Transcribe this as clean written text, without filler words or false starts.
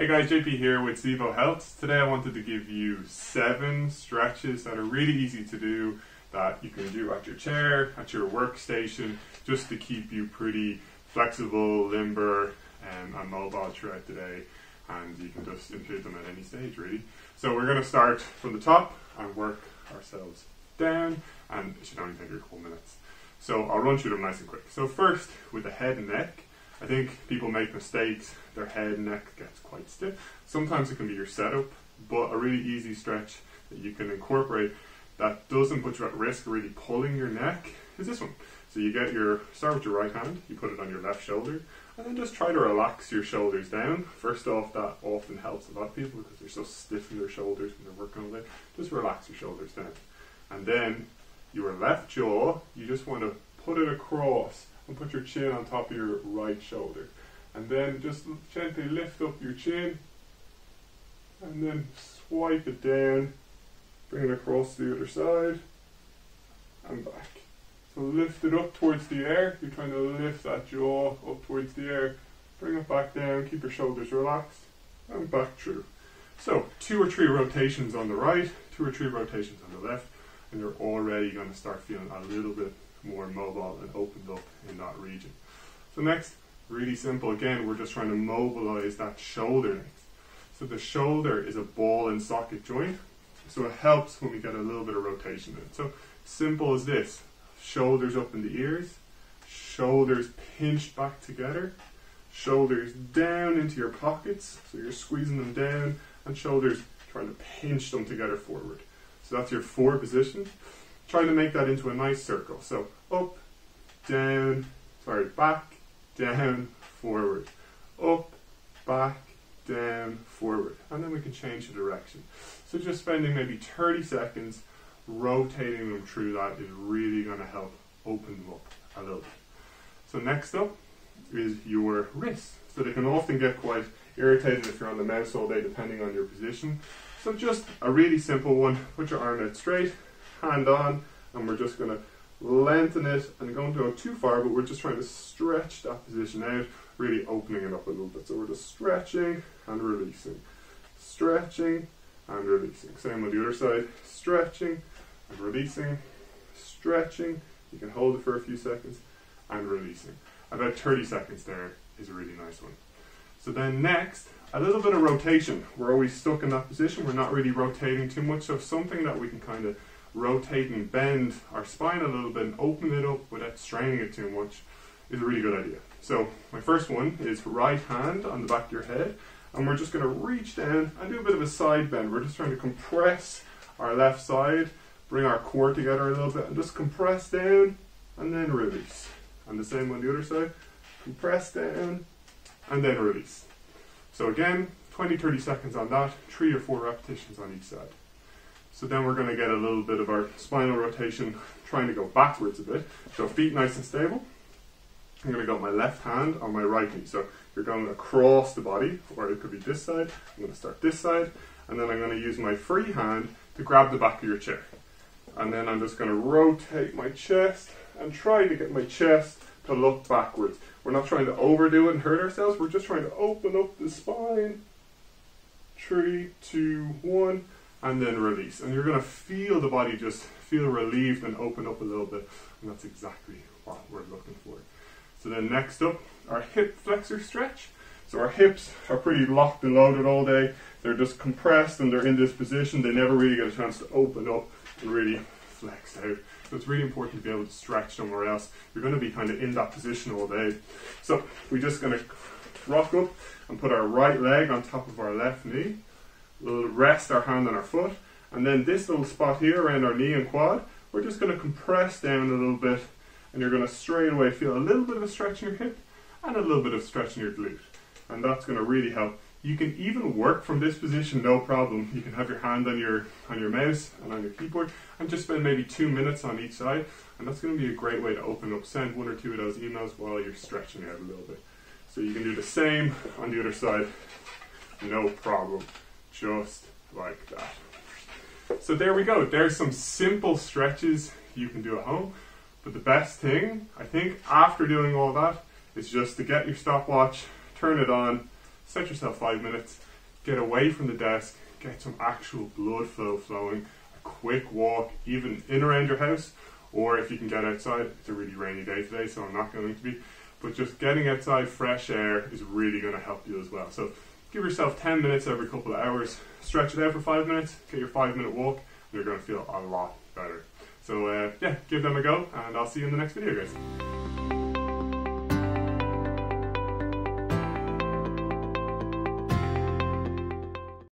Hey guys, JP here with Zevo Health. Today I wanted to give you 7 stretches that are really easy to do that you can do at your chair, at your workstation, just to keep you pretty flexible, limber, and mobile throughout the day. And you can just include them at any stage really. So we're going to start from the top and work ourselves down, and it should only take a couple minutes. So I'll run through them nice and quick. So first, with the head and neck, I think people make mistakes. Their head and neck gets quite stiff. Sometimes it can be your setup, but a really easy stretch that you can incorporate that doesn't put you at risk of really pulling your neck is this one. So you start with your right hand, you put it on your left shoulder, and then just try to relax your shoulders down. First off, that often helps a lot of people because they're so stiff in their shoulders when they're working all day. Just relax your shoulders down. And then your left jaw, you just want to put it across and put your chin on top of your right shoulder. And then just gently lift up your chin and then swipe it down, bring it across to the other side and back. So lift it up towards the air. You're trying to lift that jaw up towards the air. Bring it back down, keep your shoulders relaxed and back through. So 2 or 3 rotations on the right, 2 or 3 rotations on the left, and you're already going to start feeling a little bit more mobile and opened up in that region. So next, really simple. Again, we're just trying to mobilize that shoulder length. So the shoulder is a ball and socket joint, so it helps when we get a little bit of rotation in. So simple as this: shoulders up in the ears, shoulders pinched back together, shoulders down into your pockets, so you're squeezing them down, and shoulders trying to pinch them together forward. So that's your 4 positions. Try to make that into a nice circle. So up, down, back, down, forward. Up, back, down, forward. And then we can change the direction. So just spending maybe 30 seconds rotating them through that is really going to help open them up a little bit. So next up is your wrists. So they can often get quite irritated if you're on the mouse all day depending on your position. So just a really simple one. Put your arm out straight, hand on, and we're just going to lengthen it, and don't go too far, but we're just trying to stretch that position out, really opening it up a little bit. So we're just stretching and releasing, stretching and releasing. Same with the other side, stretching and releasing, stretching. You can hold it for a few seconds and releasing. About 30 seconds there is a really nice one. So then next, a little bit of rotation. We're always stuck in that position. We're not really rotating too much. So something that we can kind of rotate and bend our spine a little bit and open it up without straining it too much is a really good idea. So my first one is right hand on the back of your head, and we're just going to reach down and do a bit of a side bend. We're just trying to compress our left side, bring our core together a little bit, and just compress down and then release. And the same on the other side, compress down and then release. So again, 20-30 seconds on that, 3 or 4 repetitions on each side. So then we're going to get a little bit of our spinal rotation, trying to go backwards a bit. So feet nice and stable. I'm going to go my left hand on my right knee. So you're going across the body, or it could be this side. I'm going to start this side, and then I'm going to use my free hand to grab the back of your chair. And then I'm just going to rotate my chest and try to get my chest to look backwards. We're not trying to overdo it and hurt ourselves. We're just trying to open up the spine. 3, 2, 1. And then release. And you're going to feel the body just feel relieved and open up a little bit. And that's exactly what we're looking for. So then next up, our hip flexor stretch. So our hips are pretty locked and loaded all day. They're just compressed and they're in this position. They never really get a chance to open up and really flex out. So it's really important to be able to stretch somewhere else. You're going to be kind of in that position all day. So we're just going to rock up and put our right leg on top of our left knee. We'll rest our hand on our foot, and then this little spot here around our knee and quad, we're just going to compress down a little bit, and you're going to straight away feel a little bit of a stretch in your hip and a little bit of stretch in your glute, and that's going to really help. You can even work from this position, no problem. You can have your hand on your mouse and on your keyboard and just spend maybe 2 minutes on each side, and that's going to be a great way to open up. Send 1 or 2 of those emails while you're stretching out a little bit. So you can do the same on the other side, no problem. Just like that. So there we go. There's some simple stretches you can do at home. But the best thing, I think, after doing all that, is just to get your stopwatch, turn it on, set yourself 5 minutes, get away from the desk, get some actual blood flow flowing, a quick walk, even in around your house, or if you can get outside. It's a really rainy day today, so I'm not going to be, but just getting outside, fresh air is really going to help you as well. So give yourself 10 minutes every couple of hours, stretch it out for 5 minutes, get your 5-minute walk, and you're going to feel a lot better. So yeah, give them a go, and I'll see you in the next video, guys.